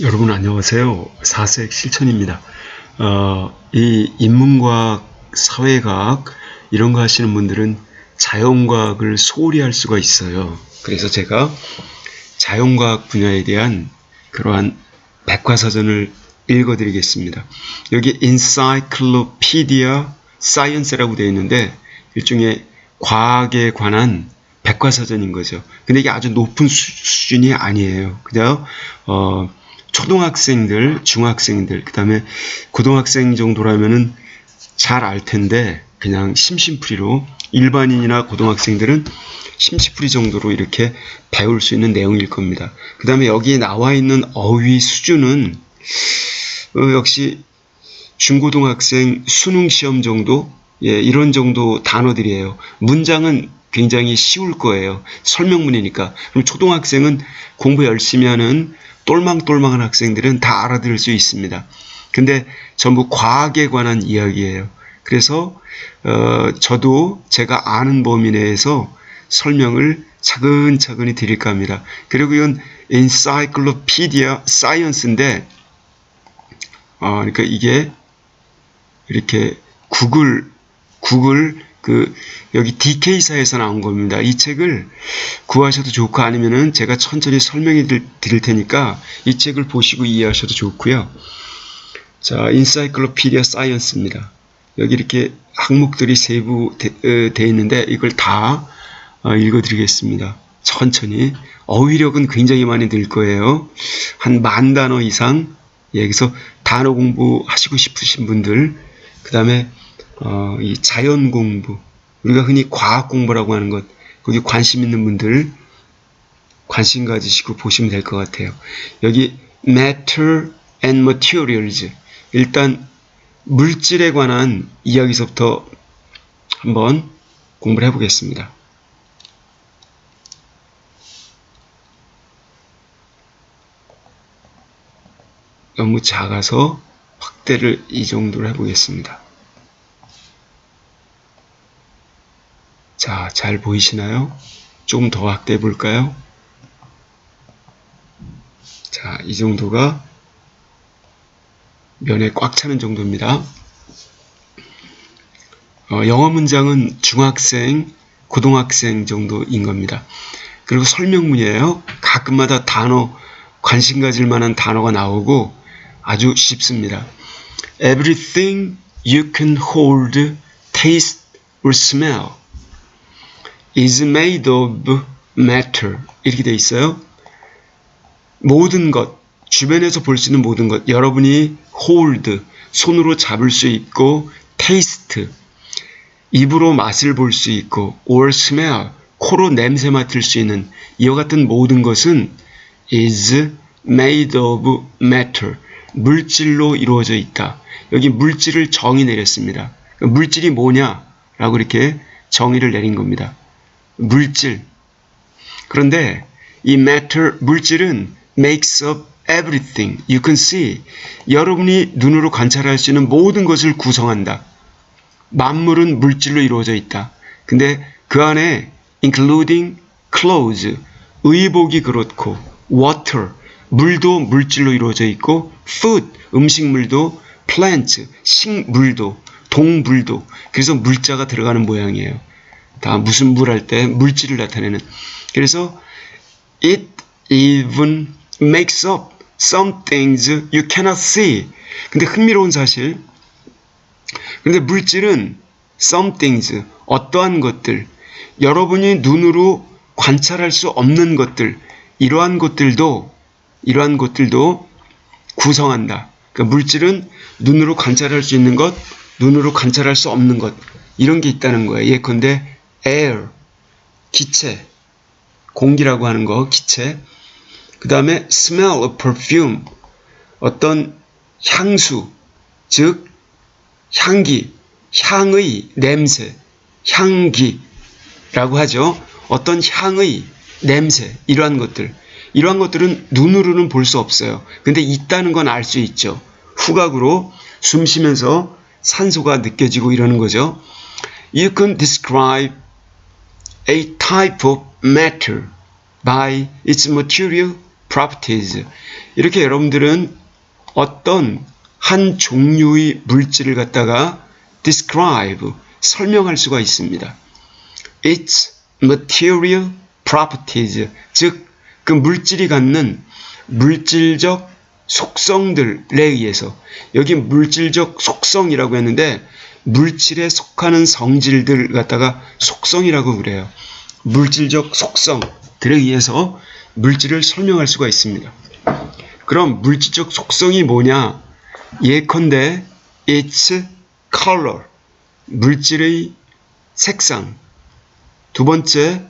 여러분 안녕하세요. 사색 실천입니다. 이 인문과학, 사회과학 이런 거 하시는 분들은 자연과학을 소홀히 할 수가 있어요. 그래서 제가 자연과학 분야에 대한 그러한 백과사전을 읽어드리겠습니다. 여기 Encyclopedia Science라고 되어 있는데 일종의 과학에 관한 백과사전인 거죠. 근데 이게 아주 높은 수준이 아니에요. 그냥 초등학생들, 중학생들, 그 다음에 고등학생 정도라면은 잘 알 텐데 그냥 심심풀이로 일반인이나 고등학생들은 심심풀이 정도로 이렇게 배울 수 있는 내용일 겁니다. 그 다음에 여기 나와 있는 어휘 수준은 역시 중고등학생 수능 시험 정도, 이런 정도 단어들이에요. 문장은 굉장히 쉬울 거예요. 설명문이니까. 그럼 초등학생은 공부 열심히 하는 똘망똘망한 학생들은 다 알아들을 수 있습니다. 근데 전부 과학에 관한 이야기예요. 그래서 저도 제가 아는 범위 내에서 설명을 차근차근히 드릴까 합니다. 그리고 이건 Encyclopedia Science인데 그러니까 이게 이렇게 구글 여기 DK사에서 나온 겁니다. 이 책을 구하셔도 좋고 아니면은 제가 천천히 설명해 드릴 테니까 이 책을 보시고 이해하셔도 좋고요. 자, 인사이클로피디아 사이언스입니다. 여기 이렇게 항목들이 세부되어 있는데 이걸 다 읽어드리겠습니다. 천천히. 어휘력은 굉장히 많이 늘 거예요. 한 10,000단어 이상. 여기서 단어 공부하시고 싶으신 분들, 그 다음에 이 자연 공부, 우리가 흔히 과학 공부라고 하는 것, 거기 관심 있는 분들 관심 가지시고 보시면 될 것 같아요. 여기 matter and materials, 일단 물질에 관한 이야기서부터 한번 공부를 해보겠습니다. 너무 작아서 확대를 이 정도로 해보겠습니다. 자, 잘 보이시나요? 조금 더 확대해 볼까요? 자, 이 정도가 면에 꽉 차는 정도입니다. 영어 문장은 중학생, 고등학생 정도인 겁니다. 그리고 설명문이에요. 가끔마다 단어, 관심 가질 만한 단어가 나오고 아주 쉽습니다. Everything you can hold, taste or smell is made of matter. 이렇게 돼 있어요. 모든 것, 주변에서 볼 수 있는 모든 것, 여러분이 hold, 손으로 잡을 수 있고, taste, 입으로 맛을 볼 수 있고, or smell, 코로 냄새 맡을 수 있는 이와 같은 모든 것은 is made of matter, 물질로 이루어져 있다. 여기 물질을 정의 내렸습니다. 물질이 뭐냐라고 이렇게 정의를 내린 겁니다. 물질. 그런데 이 matter, 물질은 makes up everything you can see. 여러분이 눈으로 관찰할 수 있는 모든 것을 구성한다. 만물은 물질로 이루어져 있다. 근데 그 안에 including clothes, 의복이 그렇고 water, 물도 물질로 이루어져 있고 food, 음식물도 plants, 식물도 동물도. 그래서 물자가 들어가는 모양이에요. 다 무슨 물 할 때 물질을 나타내는. 그래서 it even makes up some things you cannot see. 근데 흥미로운 사실. 근데 물질은 some things, 어떠한 것들, 여러분이 눈으로 관찰할 수 없는 것들, 이러한 것들도 구성한다. 그러니까 물질은 눈으로 관찰할 수 있는 것, 눈으로 관찰할 수 없는 것, 이런 게 있다는 거예요. 예컨대 air, 기체, 공기라고 하는 거, 기체. 그 다음에 smell of perfume, 어떤 향수, 즉 향기, 향의 냄새, 향기라고 하죠. 어떤 향의 냄새, 이러한 것들은 눈으로는 볼 수 없어요. 근데 있다는 건 알 수 있죠. 후각으로 숨 쉬면서 산소가 느껴지고 이러는 거죠. You can describe a type of matter by its material properties. 이렇게 여러분들은 어떤 한 종류의 물질을 갖다가 describe, 설명할 수가 있습니다. its material properties, 즉 그 물질이 갖는 물질적 속성들에 의해서, 여기 물질적 속성이라고 했는데 물질에 속하는 성질들 갖다가 속성이라고 그래요. 물질적 속성들에 의해서 물질을 설명할 수가 있습니다. 그럼 물질적 속성이 뭐냐? 예컨대 its color, 물질의 색상. 두 번째,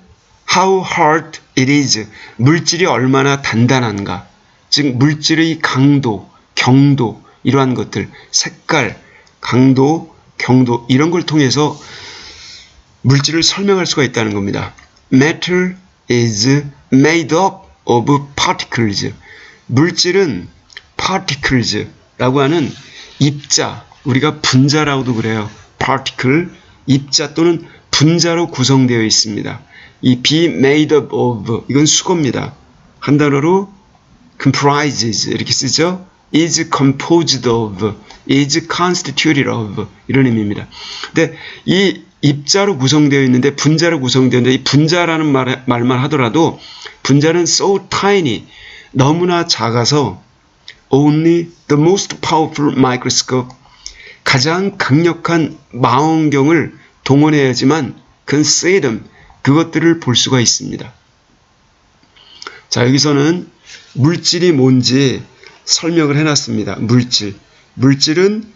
how hard it is, 물질이 얼마나 단단한가. 즉 물질의 강도, 경도, 이러한 것들, 색깔, 강도, 경도, 이런 걸 통해서 물질을 설명할 수가 있다는 겁니다. Matter is made up of particles. 물질은 particles라고 하는 입자, 우리가 분자라고도 그래요. particle, 입자 또는 분자로 구성되어 있습니다. 이 be made up of, 이건 수거입니다. 한 단어로 comprises 이렇게 쓰죠. is composed of, is constituted of, 이런 의미입니다. 근데 이 입자로 구성되어 있는데, 분자로 구성되어 있는데, 이 분자라는 말만 하더라도 분자는 so tiny, 너무나 작아서 only the most powerful microscope, 가장 강력한 망원경을 동원해야지만 can see them, 그것들을 볼 수가 있습니다. 자, 여기서는 물질이 뭔지 설명을 해놨습니다. 물질은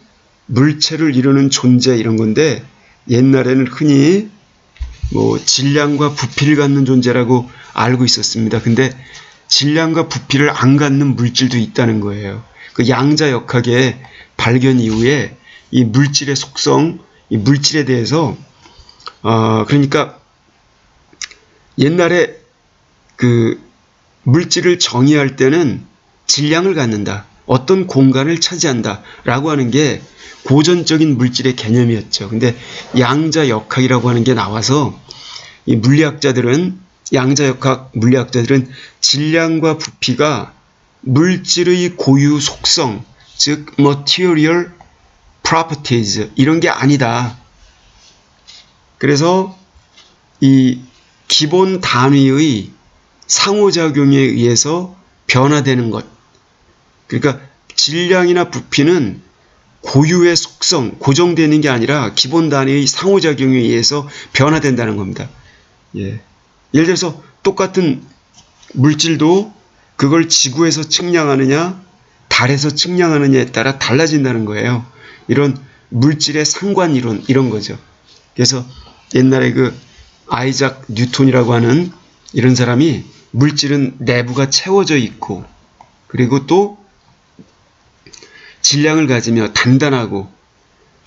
물체를 이루는 존재, 이런 건데 옛날에는 흔히 질량과 부피를 갖는 존재라고 알고 있었습니다. 근데 질량과 부피를 안 갖는 물질도 있다는 거예요. 그 양자역학의 발견 이후에 이 물질의 속성, 이 물질에 대해서 그러니까 옛날에 그 물질을 정의할 때는 질량을 갖는다, 어떤 공간을 차지한다 라고 하는 게 고전적인 물질의 개념이었죠. 근데 양자역학이라고 하는 게 나와서 이 물리학자들은, 양자역학 물리학자들은 질량과 부피가 물질의 고유 속성, 즉 material properties, 이런 게 아니다. 그래서 이 기본 단위의 상호작용에 의해서 변화되는 것, 그러니까 질량이나 부피는 고유의 속성, 고정되는 게 아니라 기본 단위의 상호작용에 의해서 변화된다는 겁니다. 예를 들어서 똑같은 물질도 그걸 지구에서 측량하느냐 달에서 측량하느냐에 따라 달라진다는 거예요. 이런 물질의 상관이론, 이런 거죠. 그래서 옛날에 그 아이작 뉴턴이라고 하는 이런 사람이 물질은 내부가 채워져 있고, 그리고 또 질량을 가지며 단단하고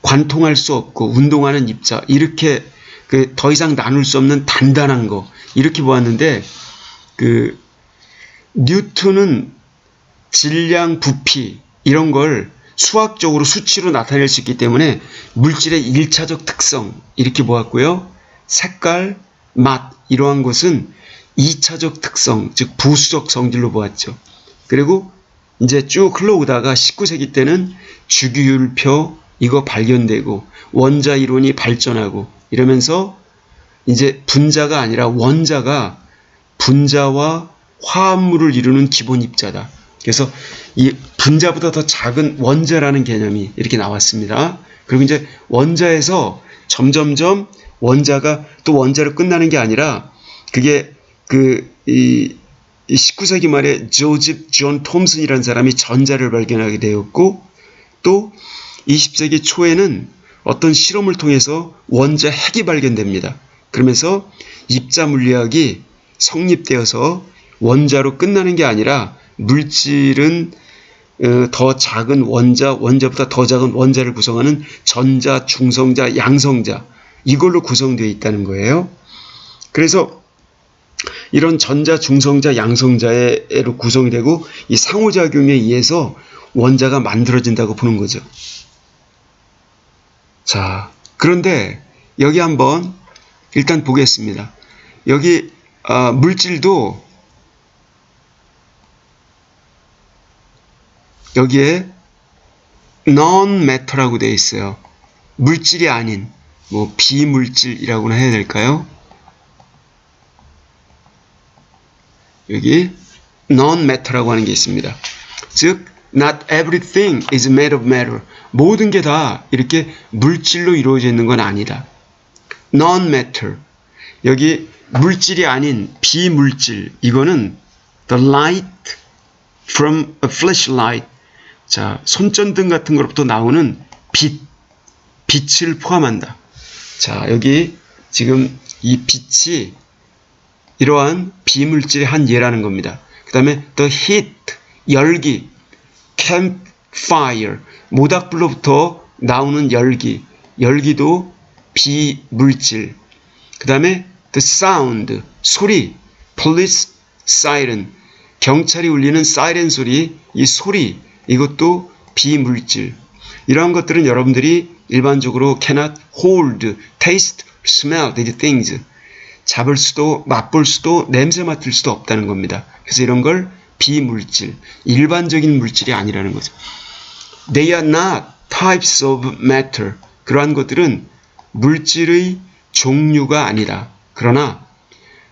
관통할 수 없고 운동하는 입자, 이렇게 그 더 이상 나눌 수 없는 단단한 거, 이렇게 보았는데 그 뉴턴은 질량, 부피 이런 걸 수학적으로 수치로 나타낼 수 있기 때문에 물질의 1차적 특성 이렇게 보았고요. 색깔, 맛 이러한 것은 2차적 특성, 즉 부수적 성질로 보았죠. 그리고 이제 쭉 흘러오다가 19세기 때는 주기율표 이거 발견되고 원자 이론이 발전하고 이러면서 이제 분자가 아니라 원자가 분자와 화합물을 이루는 기본 입자다. 그래서 이 분자보다 더 작은 원자라는 개념이 이렇게 나왔습니다. 그리고 이제 원자에서 점점점 원자가 또 원자로 끝나는 게 아니라 그게 이 19세기 말에 조집 존 톰슨이라는 사람이 전자를 발견하게 되었고, 또 20세기 초에는 어떤 실험을 통해서 원자 핵이 발견됩니다. 그러면서 입자 물리학이 성립되어서 원자로 끝나는 게 아니라 물질은 더 작은 원자보다 더 작은 원자를 구성하는 전자, 중성자, 양성자, 이걸로 구성되어 있다는 거예요. 그래서 이런 전자, 중성자, 양성자로 구성이 되고 이 상호작용에 의해서 원자가 만들어진다고 보는 거죠. 자, 그런데 여기 한번 일단 보겠습니다. 여기 물질도 여기에 non-matter라고 되어 있어요. 물질이 아닌 뭐 비물질이라고나 해야 될까요? 여기 non-matter라고 하는 게 있습니다. 즉 not everything is made of matter. 모든 게 다 이렇게 물질로 이루어져 있는 건 아니다. non-matter. 여기 물질이 아닌 비물질. 이거는 the light from a flashlight. 자, 손전등 같은 것부터 나오는 빛을 포함한다. 자, 여기 지금 이 빛이 이러한 비물질의 한 예라는 겁니다. 그 다음에 the heat, 열기, campfire, 모닥불로부터 나오는 열기, 열기도 비물질. 그 다음에 the sound, 소리, police siren, 경찰이 울리는 사이렌 소리, 이 소리, 이것도 비물질. 이러한 것들은 여러분들이 일반적으로 cannot hold, taste, smell these things. 잡을 수도, 맛볼 수도, 냄새 맡을 수도 없다는 겁니다. 그래서 이런 걸 비물질, 일반적인 물질이 아니라는 거죠. They are not types of matter. 그러한 것들은 물질의 종류가 아니다. 그러나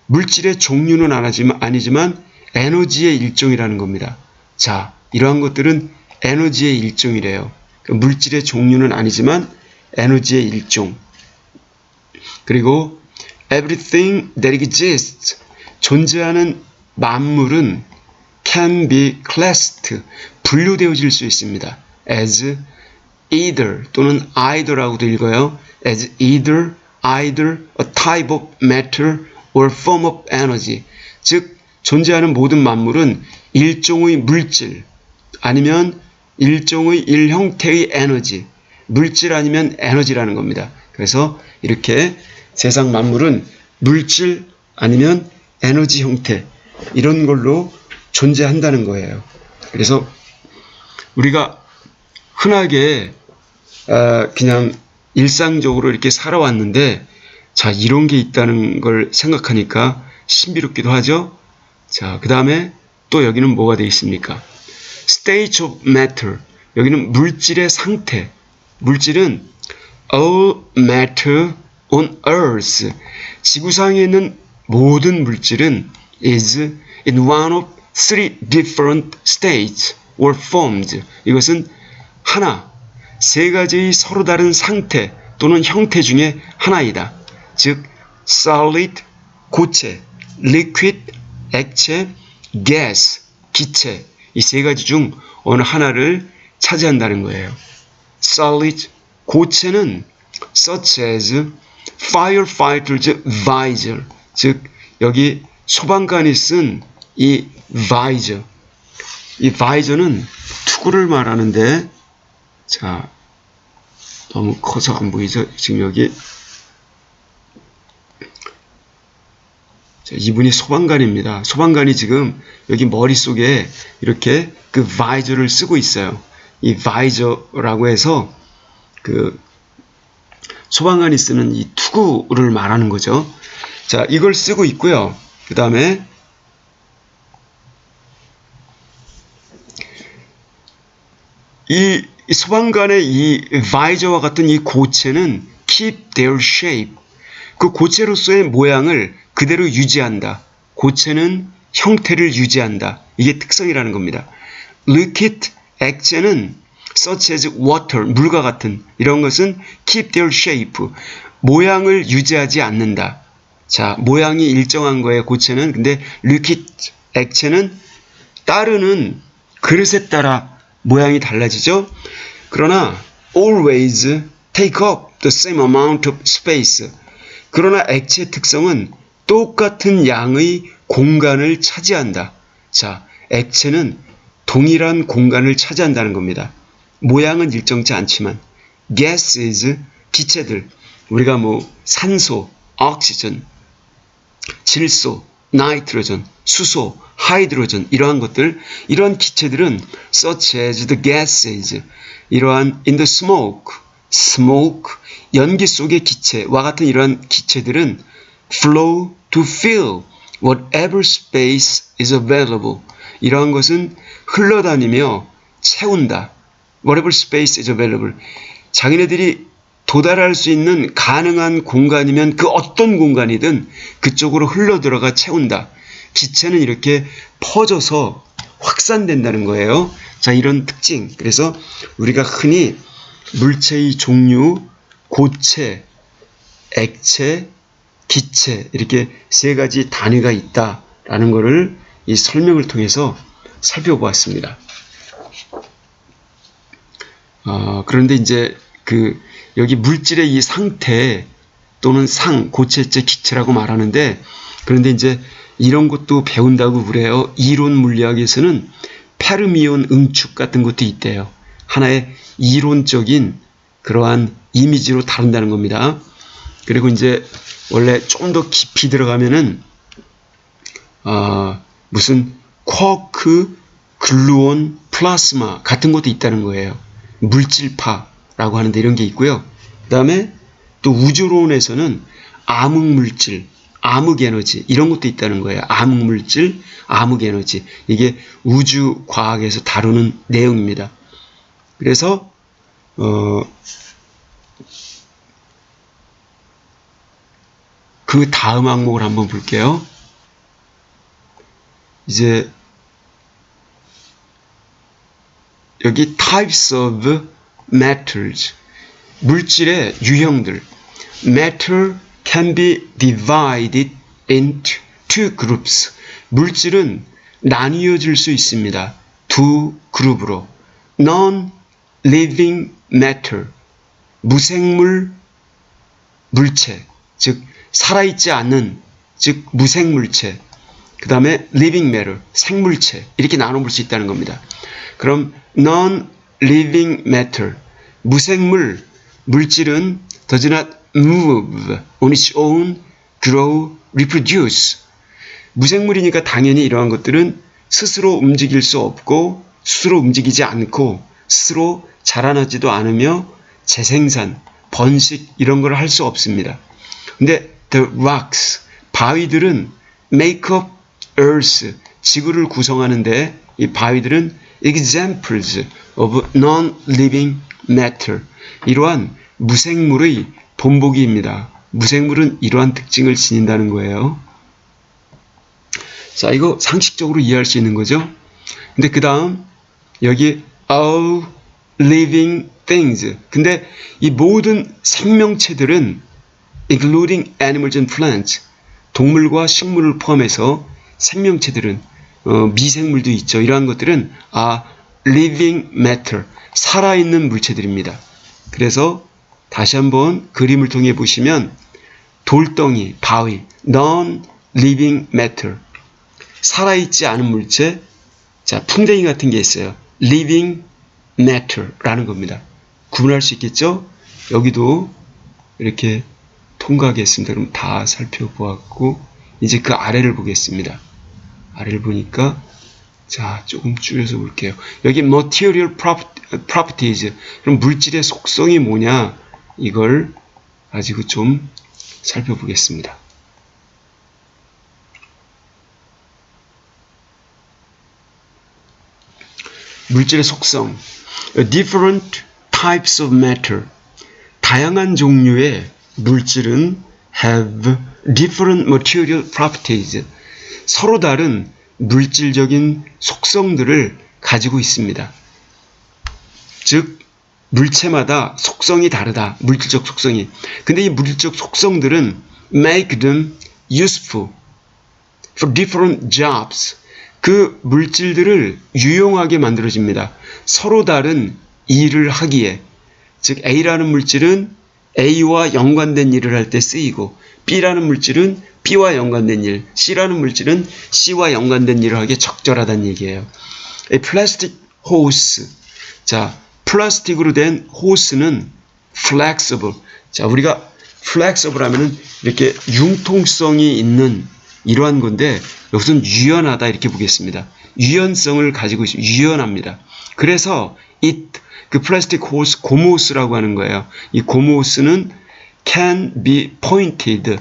물질의 종류는 아니지만 에너지의 일종이라는 겁니다. 자, 이러한 것들은 에너지의 일종이래요. 물질의 종류는 아니지만 에너지의 일종. 그리고 everything that exists, 존재하는 만물은 can be classed, 분류되어질 수 있습니다. as either 또는 either라고도 읽어요. as either a type of matter or form of energy. 즉 존재하는 모든 만물은 일종의 물질 아니면 일종의 일형태의 에너지, 물질 아니면 에너지라는 겁니다. 그래서 이렇게 세상 만물은 물질 아니면 에너지 형태, 이런 걸로 존재한다는 거예요. 그래서 우리가 흔하게 그냥 일상적으로 이렇게 살아왔는데, 자, 이런 게 있다는 걸 생각하니까 신비롭기도 하죠. 자, 그 다음에 또 여기는 뭐가 되어 있습니까? State of matter. 여기는 물질의 상태. 물질은 all matter on earth. 지구상에 있는 모든 물질은 is in one of three different states or forms. 이것은 세 가지의 서로 다른 상태 또는 형태 중에 하나이다. 즉, solid, 고체, liquid, 액체, gas, 기체. 이 세 가지 중 어느 하나를 차지한다는 거예요. solid, 고체는 such as firefighter's visor. 즉, 여기 소방관이 쓴 이 visor. 이 visor는 투구를 말하는데, 자, 너무 커서 안 보이죠? 지금 여기. 자, 이분이 소방관입니다. 소방관이 지금 여기 머릿속에 이렇게 그 visor를 쓰고 있어요. 이 visor라고 해서 그 소방관이 쓰는 이 투구를 말하는 거죠. 자, 이걸 쓰고 있고요. 그 다음에 이 소방관의 이 visor와 같은 이 고체는 keep their shape. 그 고체로서의 모양을 그대로 유지한다. 고체는 형태를 유지한다. 이게 특성이라는 겁니다. liquid, 액체는 such as water, 물과 같은 이런 것은 keep their shape, 모양을 유지하지 않는다. 자, 모양이 일정한 거예요, 고체는. 근데 liquid, 액체는 따르는 그릇에 따라 모양이 달라지죠. 그러나 always take up the same amount of space. 그러나 액체의 특성은 똑같은 양의 공간을 차지한다. 자, 액체는 동일한 공간을 차지한다는 겁니다. 모양은 일정치 않지만. gases, 기체들. 우리가 산소, oxygen, 질소, 나이트로전, 수소, 하이드로전, 이러한 것들, 이러한 기체들은 such as the gases, 이러한 in the smoke, 연기 속의 기체와 같은 이러한 기체들은 flow to fill whatever space is available. 이러한 것은 흘러다니며 채운다. whatever space is available. 자기네들이 도달할 수 있는 가능한 공간이면 그 어떤 공간이든 그쪽으로 흘러들어가 채운다. 기체는 이렇게 퍼져서 확산된다는 거예요. 자, 이런 특징. 그래서 우리가 흔히 물체의 종류, 고체, 액체, 기체 이렇게 세 가지 단위가 있다라는 것을 이 설명을 통해서 살펴보았습니다. 그런데 이제 여기 물질의 이 상태 또는 고체체, 기체라고 말하는데, 그런데 이제 이런 것도 배운다고 그래요. 이론 물리학에서는 페르미온 응축 같은 것도 있대요. 하나의 이론적인 그러한 이미지로 다룬다는 겁니다. 그리고 이제 원래 좀 더 깊이 들어가면은 무슨 쿼크, 글루온, 플라스마 같은 것도 있다는 거예요. 물질파라고 하는데 이런 게 있고요. 그 다음에 또 우주론에서는 암흑물질, 암흑에너지 이런 것도 있다는 거예요. 암흑물질, 암흑에너지. 이게 우주과학에서 다루는 내용입니다. 그래서 그 다음 항목을 한번 볼게요. 이제 여기 types of metals, 물질의 유형들. Matter can be divided into two groups. 물질은 나뉘어질 수 있습니다. 두 그룹으로. Non-living matter, 무생물 물체, 즉 살아있지 않는, 즉 무생물체. 그 다음에 living matter, 생물체 이렇게 나눠볼 수 있다는 겁니다. 그럼 non-living matter, 무생물 물질은 does not move on its own, grow, reproduce. 무생물이니까 당연히 이러한 것들은 스스로 움직일 수 없고 스스로 움직이지 않고 스스로 자라나지도 않으며 재생산, 번식 이런 걸 할 수 없습니다. 근데 the rocks, 바위들은 make up earth, 지구를 구성하는데 이 바위들은 examples of non-living matter, 이러한 무생물의 본보기입니다. 무생물은 이러한 특징을 지닌다는 거예요. 자, 이거 상식적으로 이해할 수 있는 거죠. 근데 그 다음 여기 all living things, 근데 이 모든 생명체들은 including animals and plants, 동물과 식물을 포함해서 생명체들은 미생물도 있죠. 이러한 것들은 living matter, 살아있는 물체들입니다. 그래서 다시 한번 그림을 통해 보시면 돌덩이, 바위, non-living matter, 살아있지 않은 물체. 자, 풍뎅이 같은 게 있어요. living matter라는 겁니다. 구분할 수 있겠죠? 여기도 이렇게 통과하겠습니다. 그럼 다 살펴보았고 이제 그 아래를 보겠습니다. 아래를 보니까 자, 조금 줄여서 볼게요. 여기 material properties, 그럼 물질의 속성이 뭐냐, 이걸 가지고 좀 살펴보겠습니다. 물질의 속성. Different types of matter, 다양한 종류의 물질은 have different material properties, 서로 다른 물질적인 속성들을 가지고 있습니다. 즉 물체마다 속성이 다르다. 물질적 속성이. 근데 이 물질적 속성들은 make them useful for different jobs, 그 물질들을 유용하게 만들어집니다. 서로 다른 일을 하기에. 즉 A라는 물질은 A와 연관된 일을 할 때 쓰이고, B라는 물질은 B와 연관된 일, C라는 물질은 C와 연관된 일을 하기에 적절하다는 얘기예요. A plastic hose, 자, 플라스틱으로 된 호스는 flexible. 자, 우리가 flexible 하면은 이렇게 융통성이 있는 이러한 건데, 여기서는 유연하다 이렇게 보겠습니다. 유연성을 가지고 있습니다. 유연합니다. 그래서 그 플라스틱 호스, 고무호스라고 하는 거예요. 이 고무호스는 can be pointed,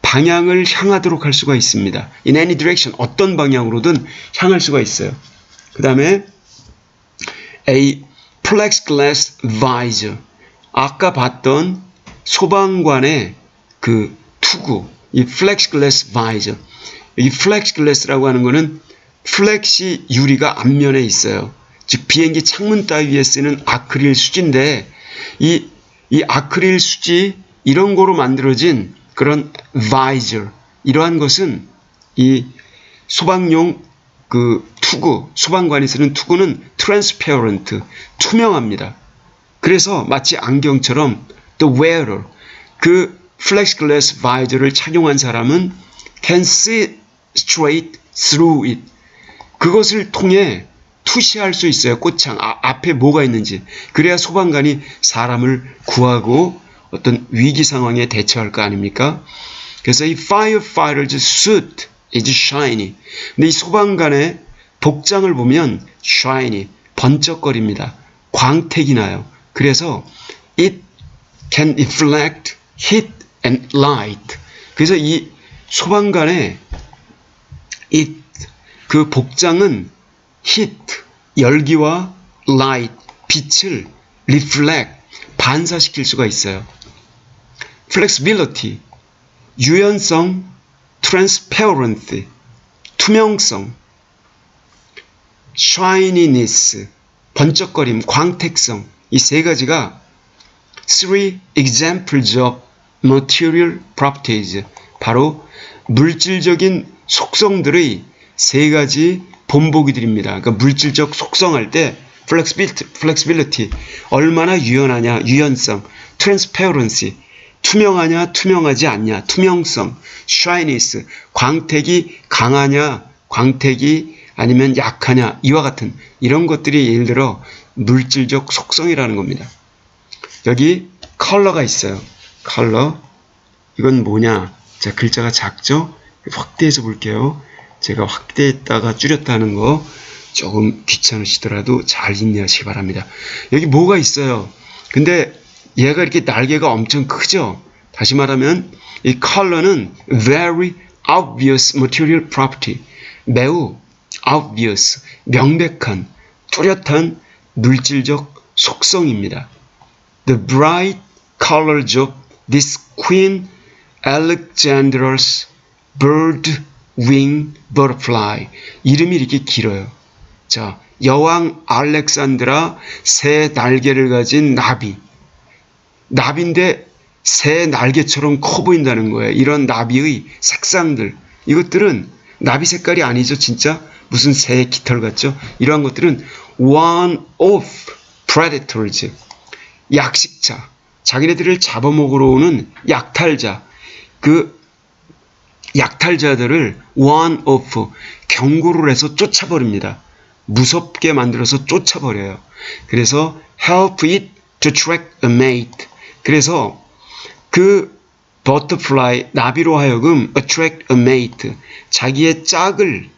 방향을 향하도록 할 수가 있습니다. in any direction, 어떤 방향으로든 향할 수가 있어요. 그 다음에 a plexiglass visor. 아까 봤던 소방관의 그 투구, 이 plexiglass visor. 이 plexiglass라고 하는 거는 플렉시 유리가 앞면에 있어요. 즉 비행기 창문 따위에 쓰는 아크릴 수지인데 이 아크릴 수지 이런 거로 만들어진 그런 visor, 이러한 것은 이 소방용 그 투구, 소방관이 쓰는 투구는 transparent, 투명합니다. 그래서 마치 안경처럼 the wearer, 그 plexiglass visor를 착용한 사람은 can see straight through it. 그것을 통해 투시할 수 있어요. 꽃창 앞에 뭐가 있는지. 그래야 소방관이 사람을 구하고 어떤 위기 상황에 대처할 거 아닙니까? 그래서 이 firefighter's suit is shiny. 근데 이 소방관의 복장을 보면 shiny, 번쩍거립니다. 광택이 나요. 그래서 it can reflect heat and light. 그래서 이 소방관의 그 복장은 heat, 열기와 light, 빛을 reflect, 반사시킬 수가 있어요. flexibility, 유연성, transparency, 투명성, shininess, 번쩍거림, 광택성, 이 세 가지가 three examples of material properties, 바로 물질적인 속성들의 세 가지 본보기들입니다. 그러니까 물질적 속성할 때 flexibility, 얼마나 유연하냐, 유연성, transparency, 투명하냐, 투명하지 않냐, 투명성, shininess, 광택이 강하냐, 광택이 아니면 약하냐, 이와 같은 이런 것들이 예를 들어 물질적 속성이라는 겁니다. 여기 컬러가 있어요. 컬러. 이건 뭐냐? 자, 글자가 작죠? 확대해서 볼게요. 제가 확대했다가 줄였다는 거 조금 귀찮으시더라도 잘 인내하시기 바랍니다. 여기 뭐가 있어요? 근데 얘가 이렇게 날개가 엄청 크죠? 다시 말하면 이 컬러는 very obvious material property, 매우 obvious, 명백한, 뚜렷한 물질적 속성입니다. The bright colors of this Queen Alexandra's bird wing butterfly. 이름이 이렇게 길어요. 자, 여왕 알렉산드라 새 날개를 가진 나비. 나비인데 새 날개처럼 커 보인다는 거예요. 이런 나비의 색상들. 이것들은 나비 색깔이 아니죠. 진짜 무슨 새 깃털 같죠. 이러한 것들은 one of predators. 약식자. 자기네들을 잡아먹으러 오는 약탈자. 그 약탈자들을 one of, 경고를 해서 쫓아버립니다. 무섭게 만들어서 쫓아버려요. 그래서 help it to track a mate. 그래서 그 butterfly, 나비로 하여금 attract a mate, 자기의 짝을,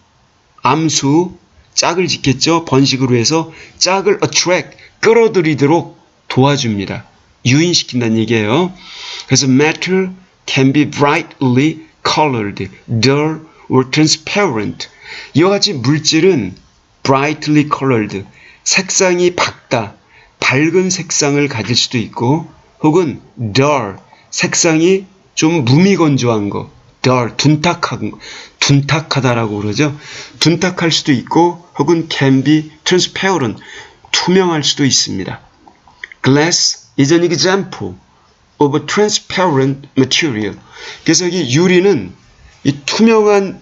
암수, 짝을 짓겠죠. 번식으로 해서 짝을 attract, 끌어들이도록 도와줍니다. 유인시킨다는 얘기예요. 그래서 matter can be brightly colored, dull or transparent. 이와 같이 물질은 brightly colored, 색상이 밝다, 밝은 색상을 가질 수도 있고, 혹은 dull, 색상이 좀 무미건조한 거, dull, 둔탁한 거, 둔탁하다라고 그러죠. 둔탁할 수도 있고, 혹은 can be transparent, 투명할 수도 있습니다. Glass is an example of a transparent material. 그래서 이 유리는 이 투명한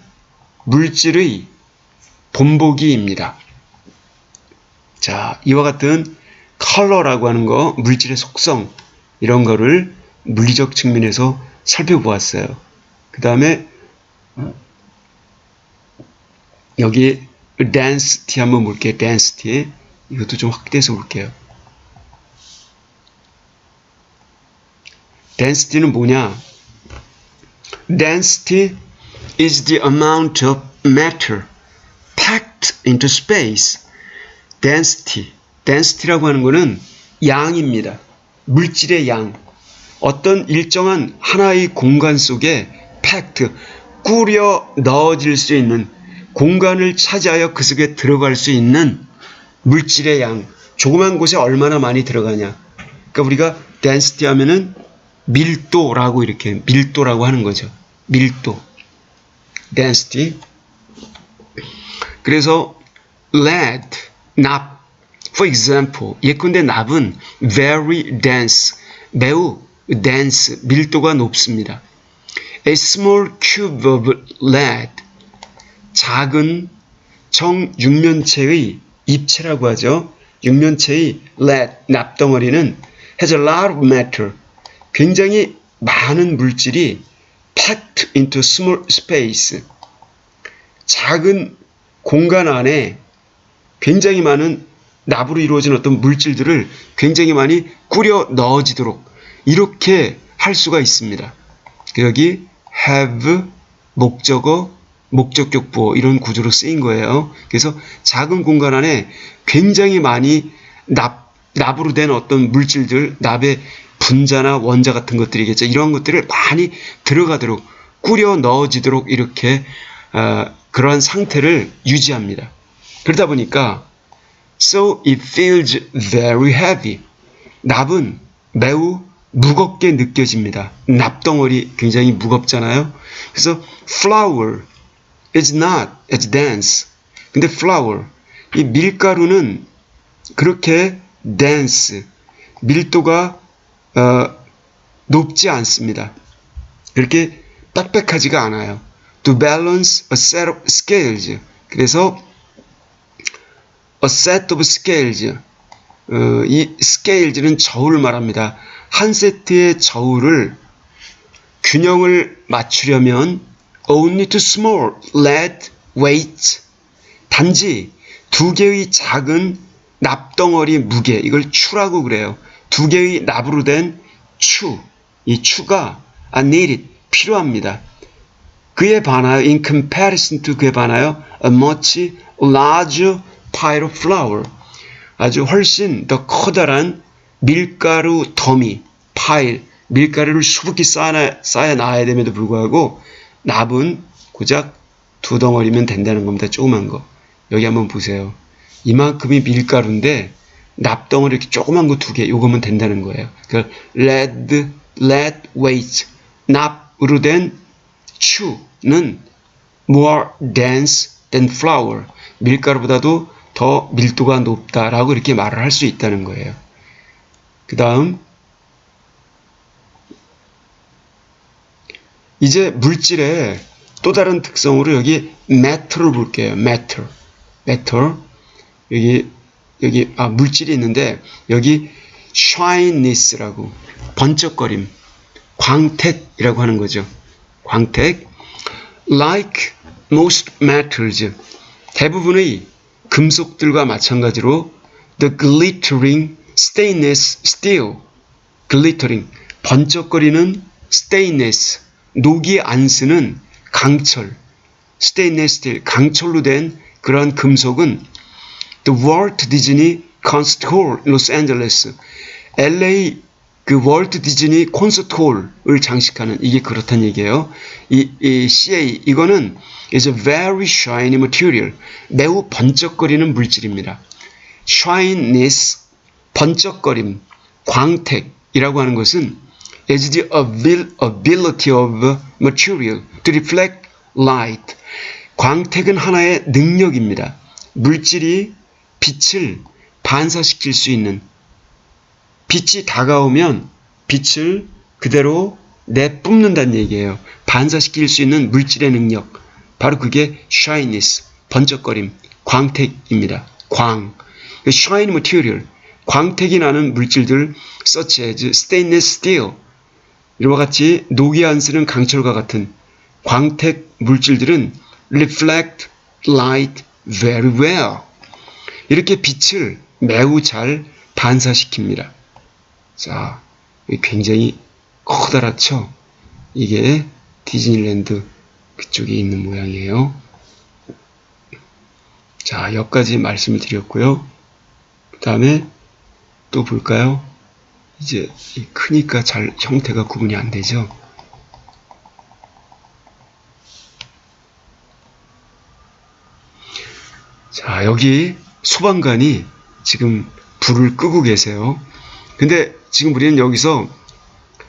물질의 본보기입니다. 자, 이와 같은 컬러라고 하는 거, 물질의 속성, 이런 거를 물리적 측면에서 살펴보았어요. 그 다음에 여기 density 한번 볼게요. density. 이것도 좀 확대해서 볼게요. density는 뭐냐? density is the amount of matter packed into space. density라고 하는 것은 양입니다. 물질의 양. 어떤 일정한 하나의 공간 속에 packed, 꾸려 넣어질 수 있는, 공간을 차지하여 그 속에 들어갈 수 있는 물질의 양, 조그만 곳에 얼마나 많이 들어가냐. 그러니까 우리가 density 하면은 밀도라고 이렇게 밀도라고 하는 거죠. 밀도. density. 그래서 lead, 납. For example, 예컨대 납은 very dense, 매우 dense, 밀도가 높습니다. A small cube of lead, 작은 정육면체의 입체라고 하죠. 육면체의 lead, 납덩어리는 has a lot of matter, 굉장히 많은 물질이 packed into small space, 작은 공간 안에 굉장히 많은 납으로 이루어진 어떤 물질들을 굉장히 많이 꾸려 넣어지도록 이렇게 할 수가 있습니다. 여기 have, 목적어, 목적격 부호 이런 구조로 쓰인 거예요. 그래서 작은 공간 안에 굉장히 많이 납으로 된 어떤 물질들, 납의 분자나 원자 같은 것들이겠죠. 이런 것들을 많이 들어가도록 꾸려 넣어지도록 이렇게 그러한 상태를 유지합니다. 그러다 보니까 So it feels very heavy. 납은 매우 무겁게 느껴집니다. 납덩어리 굉장히 무겁잖아요. 그래서 flour is not as dense. 근데 flour, 이 밀가루는 그렇게 dense, 밀도가 높지 않습니다. 그렇게 빽빽하지가 않아요. To balance a set of scales. 그래서 a set of scales. 이 scales는 저울을 말합니다. 한 세트의 저울을 균형을 맞추려면 only to small lead weights. 단지 두 개의 작은 납덩어리 무게, 이걸 추라고 그래요. 두 개의 납으로 된 추, 이 추가 are needed, 필요합니다. 그에 반하여 in comparison to 그에 반하여 a much larger pile of flour, 아주 훨씬 더 커다란 밀가루 더미, 파일, 밀가루를 수북히 쌓아 놔야 됨에도 불구하고 납은 고작 두 덩어리면 된다는 겁니다. 조그만 거. 여기 한번 보세요. 이만큼이 밀가루인데 납덩어리 이렇게 조그만 거 두 개, 요거면 된다는 거예요. 그러니까 lead weight, 납으로 된 추는 more dense than flour, 밀가루보다도 더 밀도가 높다라고 이렇게 말을 할 수 있다는 거예요. 그 다음 이제 물질의 또 다른 특성으로 여기 matter를 볼게요. matter. 여기 물질이 있는데 여기 shininess라고 번쩍거림, 광택이라고 하는 거죠. 광택. Like most metals, 대부분의 금속들과 마찬가지로 the glittering stainless steel, glittering, 번쩍거리는 stainless, 녹이 안 쓰는 강철, stainless steel, 강철로 된 그러한 금속은 the Walt Disney Concert Hall, 로스앤젤레스, LA 그 월트 디즈니 콘서트 홀을 장식하는, 이게 그렇다는 얘기예요. 이 CA, 이거는 is a very shiny material, 매우 번쩍거리는 물질입니다. shininess, 번쩍거림, 광택이라고 하는 것은 is the ability of material to reflect light. 광택은 하나의 능력입니다. 물질이 빛을 반사시킬 수 있는, 빛이 다가오면 빛을 그대로 내뿜는다는 얘기예요. 반사시킬 수 있는 물질의 능력, 바로 그게 shininess, 번쩍거림, 광택입니다. 광, shiny material, 광택이 나는 물질들 such as stainless steel, 이와 같이 녹이 안 쓰는 강철과 같은 광택 물질들은 reflect light very well, 이렇게 빛을 매우 잘 반사시킵니다. 자, 굉장히 커다랗죠? 이게 디즈니랜드 그쪽에 있는 모양이에요. 자, 여기까지 말씀을 드렸고요. 그 다음에 또 볼까요? 이제 크니까 잘 형태가 구분이 안 되죠? 자, 여기 소방관이 지금 불을 끄고 계세요. 근데 지금 우리는 여기서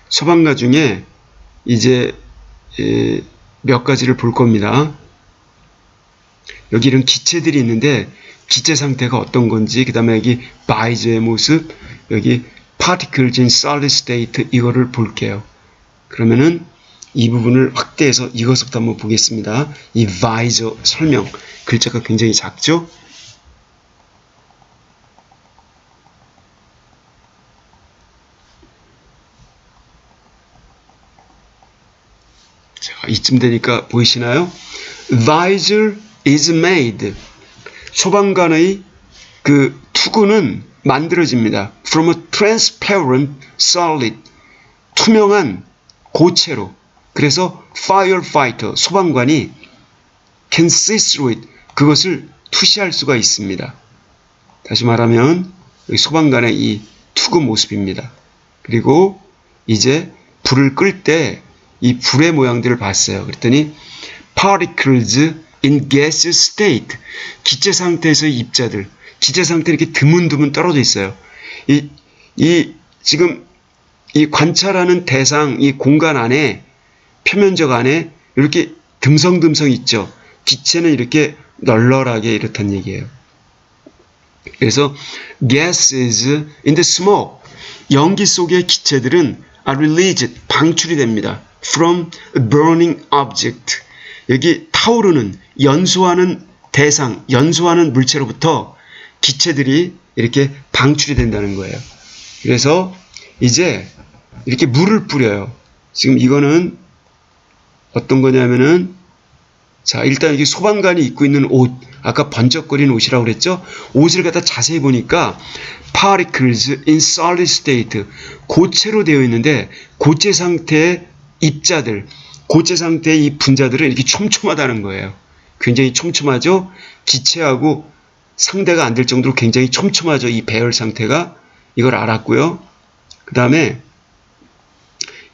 소방관 중에 이제 몇 가지를 볼 겁니다. 여기 이런 기체들이 있는데 기체 상태가 어떤 건지, 그 다음에 여기 바이저의 모습, 여기 particles in solid state 이거를 볼게요. 그러면은 이 부분을 확대해서 이것부터 한번 보겠습니다. 이 바이저 설명, 글자가 굉장히 작죠? 자, 이쯤 되니까 보이시나요? Visor is made. 소방관의 그 투구는 만들어집니다. From a transparent solid. 투명한 고체로. 그래서 firefighter, 소방관이 can see through it. 그것을 투시할 수가 있습니다. 다시 말하면 소방관의 이 투구 모습입니다. 그리고 이제 불을 끌 때 이 불의 모양들을 봤어요. 그랬더니 particles in gaseous state, 기체 상태에서의 입자들, 기체 상태에 이렇게 드문드문 떨어져 있어요. 지금 이 관찰하는 대상, 이 공간 안에, 표면적 안에 이렇게 듬성듬성 있죠. 기체는 이렇게 널널하게 이렇단 얘기예요. 그래서 gases in the smoke, 연기 속의 기체들은 are released, 방출이 됩니다. from a burning object, 여기 타오르는, 연소하는 대상, 연소하는 물체로부터 기체들이 이렇게 방출이 된다는 거예요. 그래서 이제 이렇게 물을 뿌려요. 지금 이거는 어떤 거냐면은, 자, 일단 여기 소방관이 입고 있는 옷, 아까 번쩍거리는 옷이라고 그랬죠? 옷을 갖다 자세히 보니까 particles in solid state, 고체로 되어 있는데 고체 상태의 입자들, 고체 상태의 이 분자들은 이렇게 촘촘하다는 거예요. 굉장히 촘촘하죠? 기체하고 상대가 안 될 정도로 굉장히 촘촘하죠. 이 배열 상태가. 이걸 알았고요. 그 다음에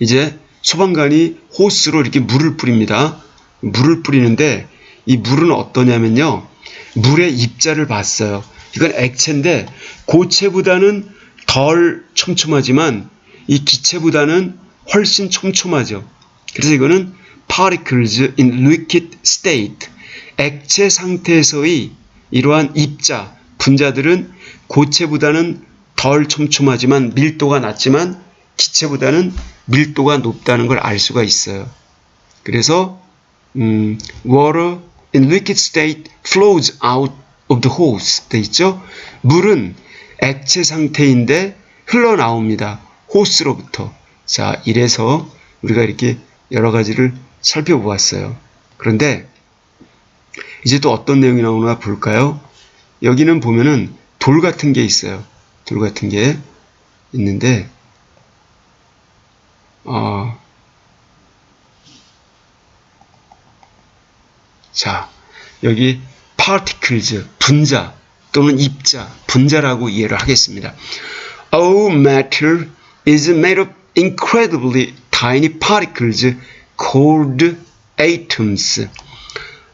이제 소방관이 호스로 이렇게 물을 뿌립니다. 물을 뿌리는데 이 물은 어떠냐면요. 물의 입자를 봤어요. 이건 액체인데 고체보다는 덜 촘촘하지만 이 기체보다는 훨씬 촘촘하죠. 그래서 이거는 particles in liquid state, 액체 상태에서의 이러한 입자, 분자들은 고체보다는 덜 촘촘하지만 밀도가 낮지만 기체보다는 밀도가 높다는 걸 알 수가 있어요. 그래서 water in liquid state flows out of the hose 돼 있죠? 물은 액체 상태인데 흘러나옵니다. 호스로부터. 자, 이래서 우리가 이렇게 여러 가지를 살펴보았어요. 그런데 이제 또 어떤 내용이 나오나 볼까요? 여기는 보면은 돌 같은 게 있어요. 돌 같은 게 있는데 자, 여기 particles, 분자 또는 입자, 분자라고 이해를 하겠습니다. All matter is made of incredibly tiny particles called atoms.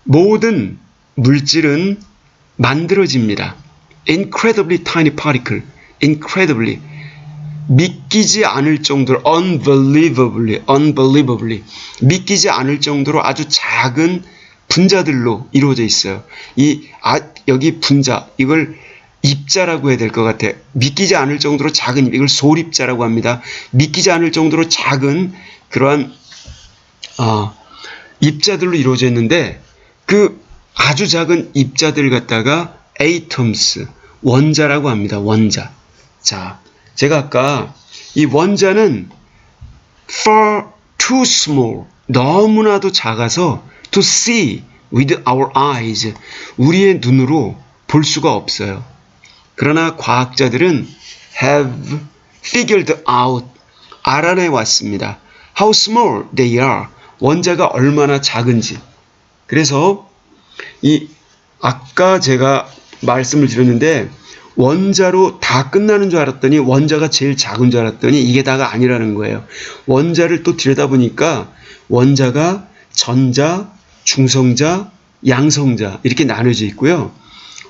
모든 물질은 만들어집니다. Incredibly tiny particle, incredibly, 믿기지 않을 정도로, unbelievably, 믿기지 않을 정도로 아주 작은 분자들로 이루어져 있어요. 여기 분자, 이걸 입자라고 해야 될 것 같아요. 믿기지 않을 정도로 작은, 이걸 소립자라고 합니다. 믿기지 않을 정도로 작은 그러한 입자들로 이루어져 있는데 그 아주 작은 입자들 갖다가 atoms, 원자라고 합니다. 원자. 자, 제가 아까 이 원자는 far too small, 너무나도 작아서 to see with our eyes, 우리의 눈으로 볼 수가 없어요. 그러나 과학자들은 have figured out, 알아내 왔습니다. How small they are, 원자가 얼마나 작은지. 그래서 아까 제가 말씀을 드렸는데 원자로 다 끝나는 줄 알았더니 원자가 제일 작은 줄 알았더니 이게 다가 아니라는 거예요. 원자를 또 들여다보니까 원자가 전자, 중성자, 양성자 이렇게 나눠져 있고요.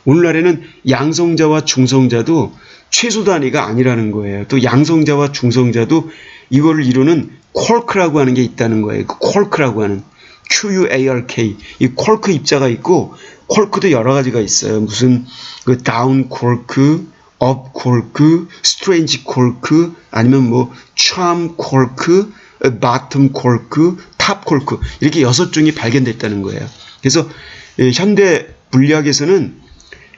오늘날에는 양성자와 중성자도 최소 단위가 아니라는 거예요. 또 양성자와 중성자도 이거를 이루는 쿼크라고 하는 게 있다는 거예요. 그 쿼크라고 하는 QUARK. 이 쿼크 입자가 있고 쿼크도 여러 가지가 있어요. 무슨 그 다운 쿼크, 업 쿼크, 스트레인지 쿼크, 아니면 뭐 참 쿼크, 바텀 쿼크, 탑 쿼크 이렇게 6종이 발견됐다는 거예요. 그래서 현대 물리학에서는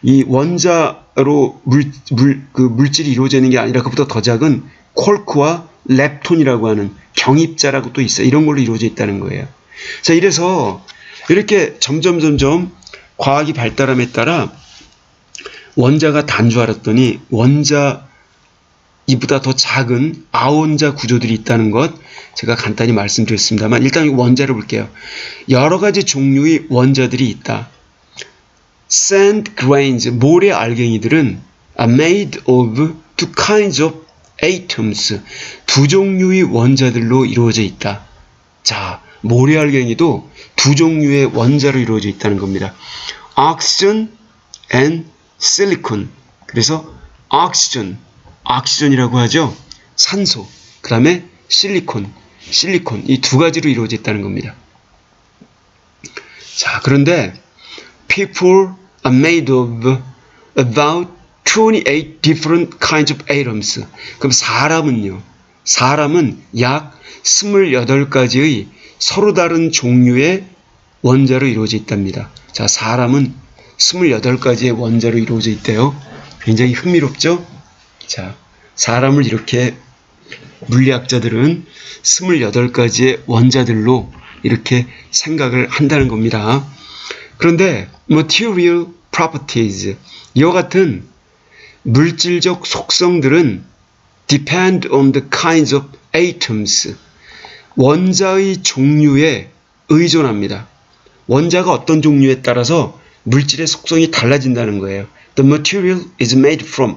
이 원자로 물질이 이루어지는 게 아니라 그보다 더 작은 쿼크와 렙톤이라고 하는 경입자라고 또 있어요. 이런 걸로 이루어져 있다는 거예요. 자, 이래서 이렇게 점점 과학이 발달함에 따라 원자가 단 줄 알았더니 원자 이보다 더 작은 아원자 구조들이 있다는 것 제가 간단히 말씀드렸습니다만 일단 원자를 볼게요. 여러 가지 종류의 원자들이 있다. Sand grains, 모래 알갱이들은 are made of two kinds of atoms. 두 종류의 원자들로 이루어져 있다. 자, 모래 알갱이도 두 종류의 원자로 이루어져 있다는 겁니다. Oxygen and silicon. 그래서 oxygen이라고 하죠. 산소. 그 다음에 실리콘 이 두 가지로 이루어져 있다는 겁니다. 자, 그런데 people are made of about 28 different kinds of atoms. 그럼 사람은 약 28가지의 서로 다른 종류의 원자로 이루어져 있답니다. 자, 사람은 28가지의 원자로 이루어져 있대요. 굉장히 흥미롭죠? 자, 사람을 이렇게 물리학자들은 28가지의 원자들로 이렇게 생각을 한다는 겁니다. 그런데 material properties, 이와 같은 물질적 속성들은 depend on the kinds of atoms, 원자의 종류에 의존합니다. 원자가 어떤 종류에 따라서 물질의 속성이 달라진다는 거예요. The material is made from,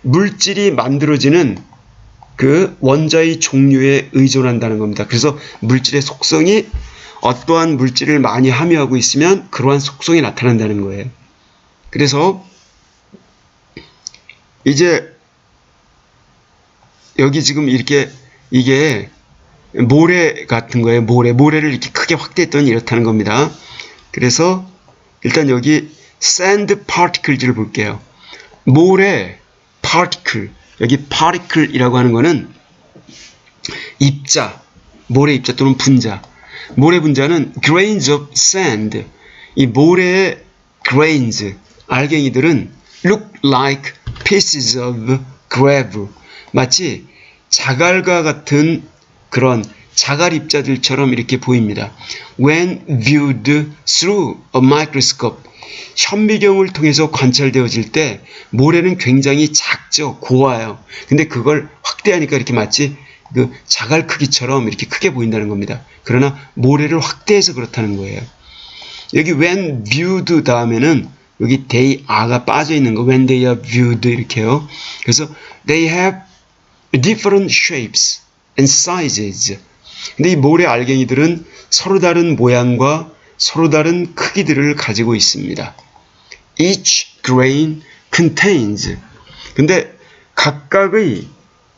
물질이 만들어지는 그 원자의 종류에 의존한다는 겁니다. 그래서 물질의 속성이 어떠한 물질을 많이 함유하고 있으면 그러한 속성이 나타난다는 거예요. 그래서 이제 여기 지금 이렇게 이게 모래 같은 거예요. 모래를 이렇게 크게 확대했더니 이렇다는 겁니다. 그래서 일단 여기 sand particles를 볼게요. 모래 particle, 여기 particle이라고 하는 거는 입자, 모래 입자 또는 분자. 모래 분자는 grains of sand. 이 모래의 grains, 알갱이들은 look like pieces of gravel. 마치 자갈과 같은 그런 자갈 입자들처럼 이렇게 보입니다. When viewed through a microscope, 현미경을 통해서 관찰되어질 때 모래는 굉장히 작죠. 고와요. 근데 그걸 확대하니까 이렇게 마치 그 자갈 크기처럼 이렇게 크게 보인다는 겁니다. 그러나 모래를 확대해서 그렇다는 거예요. 여기 when viewed 다음에는 여기 they are가 빠져 있는 거, when they are viewed 이렇게요. 그래서 they have different shapes and sizes. 근데 이 모래 알갱이들은 서로 다른 모양과 서로 다른 크기들을 가지고 있습니다. Each grain contains. 근데 각각의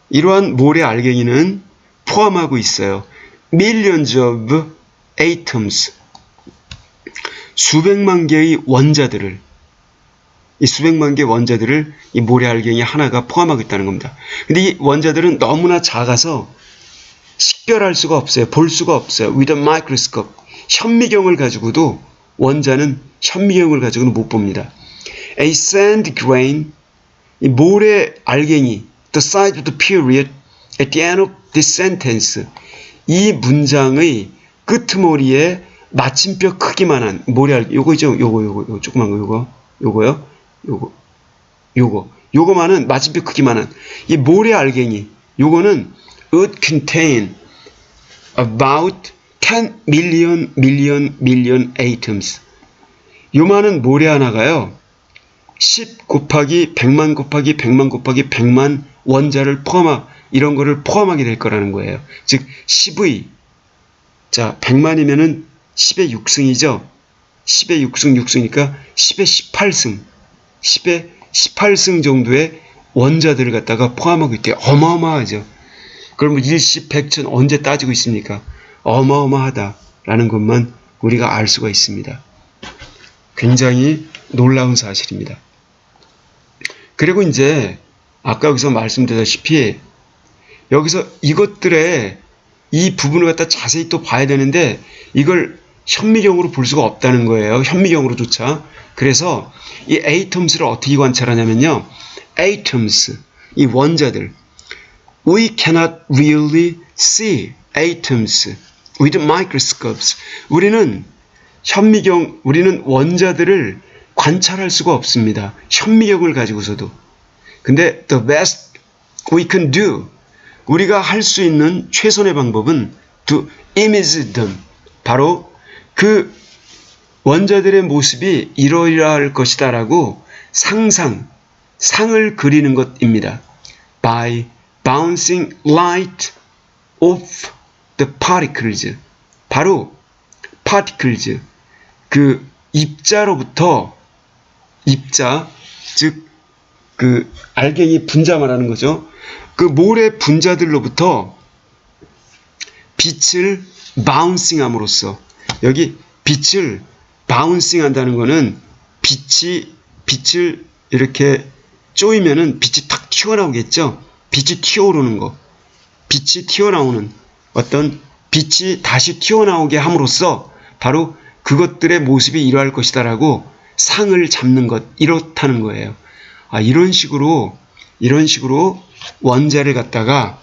이러한 모래 알갱이는 포함하고 있어요. Millions of atoms. 수백만 개의 원자들을, 이 수백만 개의 원자들을 이 모래 알갱이 하나가 포함하고 있다는 겁니다. 근데 이 원자들은 너무나 작아서 식별할 수가 없어요. 볼 수가 없어요. With a microscope. 현미경을 가지고도 원자는 현미경을 가지고는 못 봅니다. A sand grain, 이 모래 알갱이, the size of the period at the end of this sentence. 이 문장의 끄트머리에 마침표 크기만한 모래 알갱이, 요거죠. 요거 조그만 거, 요거만은 마침표 크기만한 이 모래 알갱이, 요거는 would contain about 10 million atoms. 요만한 모래 하나가요, 10 곱하기 100만 곱하기 100만 곱하기 100만 원자를 이런 거를 포함하게 될 거라는 거예요. 즉 10의, 자 100만이면은 10의 6승이죠. 10의 6승 6승이니까 10의 18승 10의 18승 정도의 원자들을 갖다가 포함하고 있대요. 어마어마하죠. 그러면 일시, 백천 언제 따지고 있습니까? 어마어마하다라는 것만 우리가 알 수가 있습니다. 굉장히 놀라운 사실입니다. 그리고 이제 아까 여기서 말씀드렸다시피 여기서 이것들의 이 부분을 갖다 자세히 또 봐야 되는데 이걸 현미경으로 볼 수가 없다는 거예요. 현미경으로조차. 그래서 이 atoms를 어떻게 관찰하냐면요. atoms, 이 원자들. We cannot really see atoms with microscopes. 우리는 원자들을 관찰할 수가 없습니다. 현미경을 가지고서도. 근데 the best we can do, 우리가 할 수 있는 최선의 방법은 to image them, 바로 그 원자들의 모습이 이러이러할 것이다 라고 상을 그리는 것입니다. By bouncing light off the particles, 바로 particles, 그 입자로부터, 입자, 즉 그 알갱이 분자 말하는 거죠. 그 모래 분자들로부터 빛을 바운싱함으로써, 여기 빛을 바운싱 한다는 거는 빛을 이렇게 쪼이면은 빛이 탁 튀어나오겠죠. 빛이 튀어오르는 거, 빛이 튀어나오는 어떤 빛이 다시 튀어나오게 함으로써 바로 그것들의 모습이 이러할 것이다라고 상을 잡는 것, 이렇다는 거예요. 이런 식으로 원자를 갖다가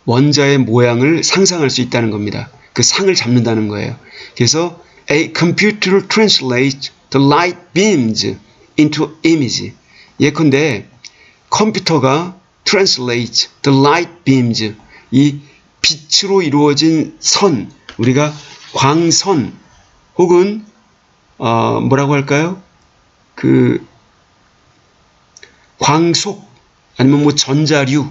원자의 모양을 상상할 수 있다는 겁니다. 그 상을 잡는다는 거예요. 그래서 a computer translates the light beams into image. 예컨대 컴퓨터가 translate the light beams, 이 빛으로 이루어진 선, 우리가 광선 혹은 뭐라고 할까요? 그 광속 아니면 뭐 전자류,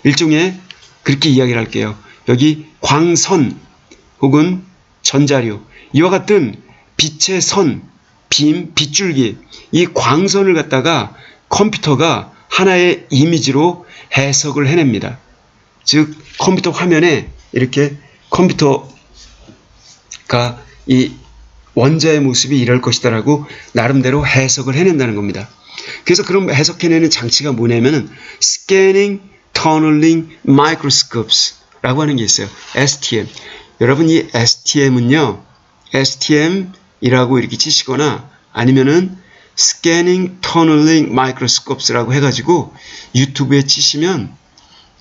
일종의 그렇게 이야기를 할게요. 여기 광선 혹은 전자류, 이와 같은 빛의 선, 빔, 빗줄기, 이 광선을 갖다가 컴퓨터가 하나의 이미지로 해석을 해냅니다. 즉 컴퓨터 화면에 이렇게 컴퓨터가 이 원자의 모습이 이럴 것이다라고 나름대로 해석을 해낸다는 겁니다. 그래서 그런 해석해내는 장치가 뭐냐면은 Scanning Tunneling Microscopes 라고 하는 게 있어요. STM. 여러분 이 STM은요, STM이라고 이렇게 치시거나 아니면은 Scanning Tunneling Microscopes 라고 해가지고 유튜브에 치시면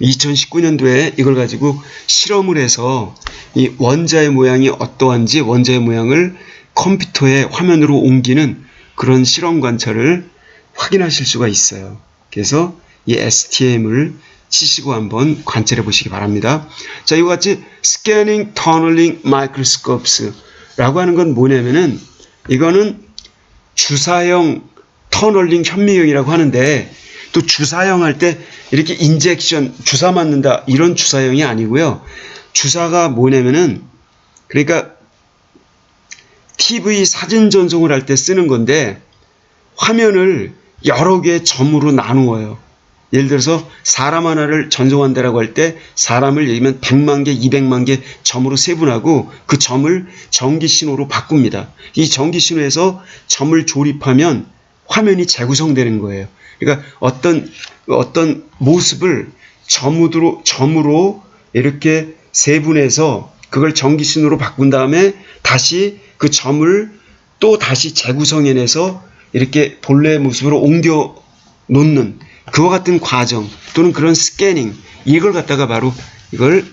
2019년도에 이걸 가지고 실험을 해서 이 원자의 모양이 어떠한지 원자의 모양을 컴퓨터의 화면으로 옮기는 그런 실험 관찰을 확인하실 수가 있어요. 그래서 이 STM을 치시고 한번 관찰해 보시기 바랍니다. 자, 이와 같이 Scanning Tunneling Microscopes 라고 하는 건 뭐냐면은 이거는 주사형 터널링 현미경이라고 하는데, 또 주사형 할 때 이렇게 인젝션, 주사 맞는다 이런 주사형이 아니고요. 주사가 뭐냐면은 그러니까 TV 사진 전송을 할 때 쓰는 건데 화면을 여러 개의 점으로 나누어요. 예를 들어서 사람 하나를 전송한다라고 할 때 사람을 예를 들면 100만 개, 200만 개 점으로 세분하고 그 점을 전기 신호로 바꿉니다. 이 전기 신호에서 점을 조립하면 화면이 재구성되는 거예요. 그러니까 어떤 모습을 점으로 이렇게 세분해서 그걸 전기 신호로 바꾼 다음에 다시 그 점을 또 다시 재구성해내서 이렇게 본래의 모습으로 옮겨 놓는 그와 같은 과정 또는 그런 스캐닝, 이걸 갖다가 바로 이걸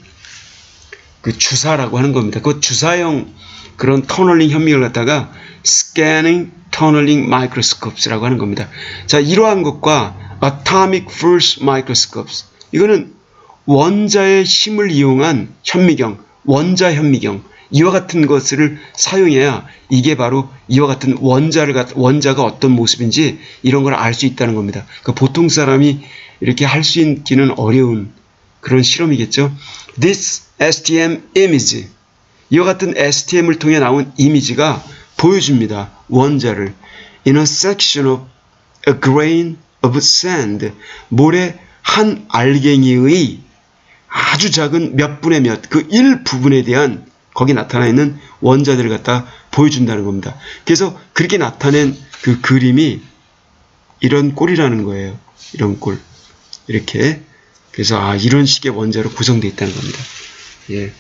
그 주사라고 하는 겁니다. 그 주사형 그런 터널링 현미경을 갖다가 Scanning Tunneling Microscopes라고 하는 겁니다. 자, 이러한 것과 Atomic Force Microscopes, 이거는 원자의 힘을 이용한 현미경, 원자 현미경, 이와 같은 것을 사용해야 이게 바로 이와 같은 원자가 어떤 모습인지 이런 걸 알 수 있다는 겁니다. 그러니까 보통 사람이 이렇게 할 수 있기는 어려운 그런 실험이겠죠. This STM image, 이와 같은 STM을 통해 나온 이미지가 보여줍니다. 원자를 in a section of a grain of sand, 모래 한 알갱이의 아주 작은 몇 분의 몇, 그 1부분에 대한 거기 나타나 있는 원자들을 갖다 보여준다는 겁니다. 그래서 그렇게 나타낸 그 그림이 이런 꼴이라는 거예요. 이런 꼴. 이렇게. 그래서 이런 식의 원자로 구성되어 있다는 겁니다. 예.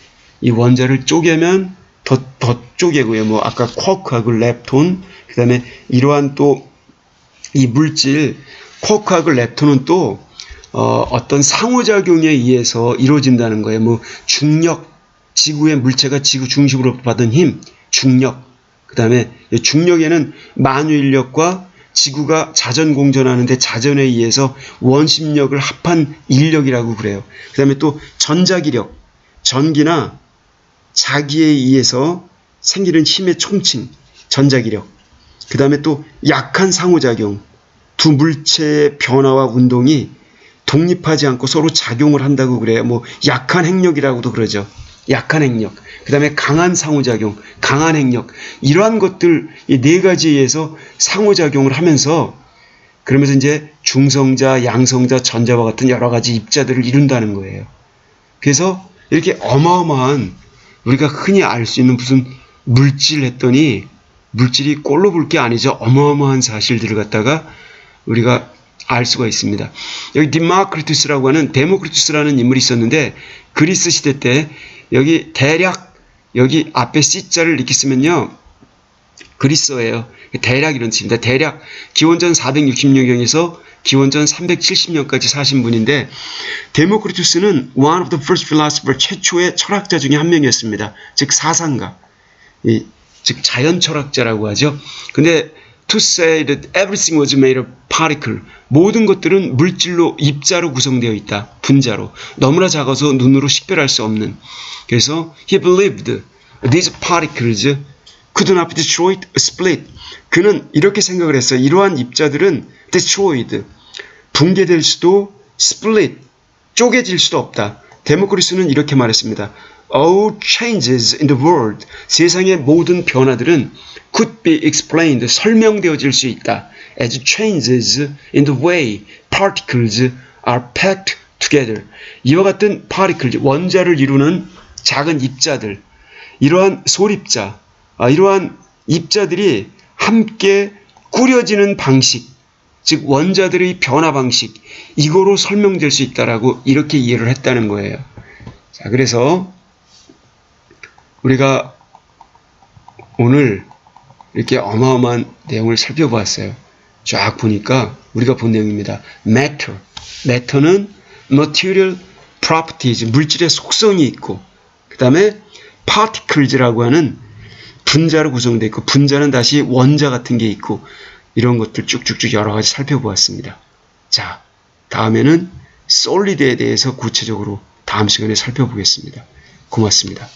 이 원자를 쪼개면 더 쪼개고요. 뭐 아까 쿼크하고 렙톤, 그다음에 이러한 또 이 물질 쿼크하고 렙톤은 또 어떤 상호작용에 의해서 이루어진다는 거예요. 뭐 중력, 지구의 물체가 지구 중심으로 받은 힘, 중력. 그다음에 중력에는 만유인력과 지구가 자전 공전하는데 자전에 의해서 원심력을 합한 인력이라고 그래요. 그다음에 또 전자기력, 전기나 자기에 의해서 생기는 힘의 총칭, 전자기력. 그 다음에 또 약한 상호작용, 두 물체의 변화와 운동이 독립하지 않고 서로 작용을 한다고 그래요. 뭐 약한 핵력이라고도 그러죠. 약한 핵력. 그 다음에 강한 상호작용, 강한 핵력. 이러한 것들 이 네 가지에 의해서 상호작용을 하면서 그러면서 이제 중성자, 양성자, 전자와 같은 여러 가지 입자들을 이룬다는 거예요. 그래서 이렇게 어마어마한 우리가 흔히 알 수 있는 무슨 물질 했더니 물질이 꼴로 볼 게 아니죠. 어마어마한 사실들을 갖다가 우리가 알 수가 있습니다. 여기 디모크리투스라고 하는 데모크리투스라는 인물이 있었는데 그리스 시대 때 여기 대략 여기 앞에 C자를 이렇게 쓰면요. 그리스어예요. 대략 이런 뜻입니다. 대략 기원전 460년경에서 기원전 370년까지 사신 분인데 데모크리투스는 one of the first philosopher, 최초의 철학자 중에 한 명이었습니다. 즉 사상가, 즉 자연 철학자라고 하죠. 근데 to say that everything was made of particle, 모든 것들은 물질로 입자로 구성되어 있다. 분자로. 너무나 작아서 눈으로 식별할 수 없는. 그래서 he believed these particles could not be destroyed, split. 그는 이렇게 생각을 했어요. 이러한 입자들은 destroyed, 붕괴될 수도, split, 쪼개질 수도 없다. 데모크리투스는 이렇게 말했습니다. All changes in the world, 세상의 모든 변화들은 could be explained, 설명되어질 수 있다. As changes in the way particles are packed together. 이와 같은 particles, 원자를 이루는 작은 입자들, 이러한 소립자, 이러한 입자들이 함께 꾸려지는 방식, 즉 원자들의 변화 방식, 이거로 설명될 수 있다라고 이렇게 이해를 했다는 거예요. 자, 그래서 우리가 오늘 이렇게 어마어마한 내용을 살펴보았어요. 쫙 보니까 우리가 본 내용입니다. Matter. Matter는 material properties, 물질의 속성이 있고, 그 다음에 particles라고 하는 분자로 구성되어 있고, 분자는 다시 원자 같은 게 있고, 이런 것들 쭉쭉쭉 여러 가지 살펴보았습니다. 자, 다음에는 solid에 대해서 구체적으로 다음 시간에 살펴보겠습니다. 고맙습니다.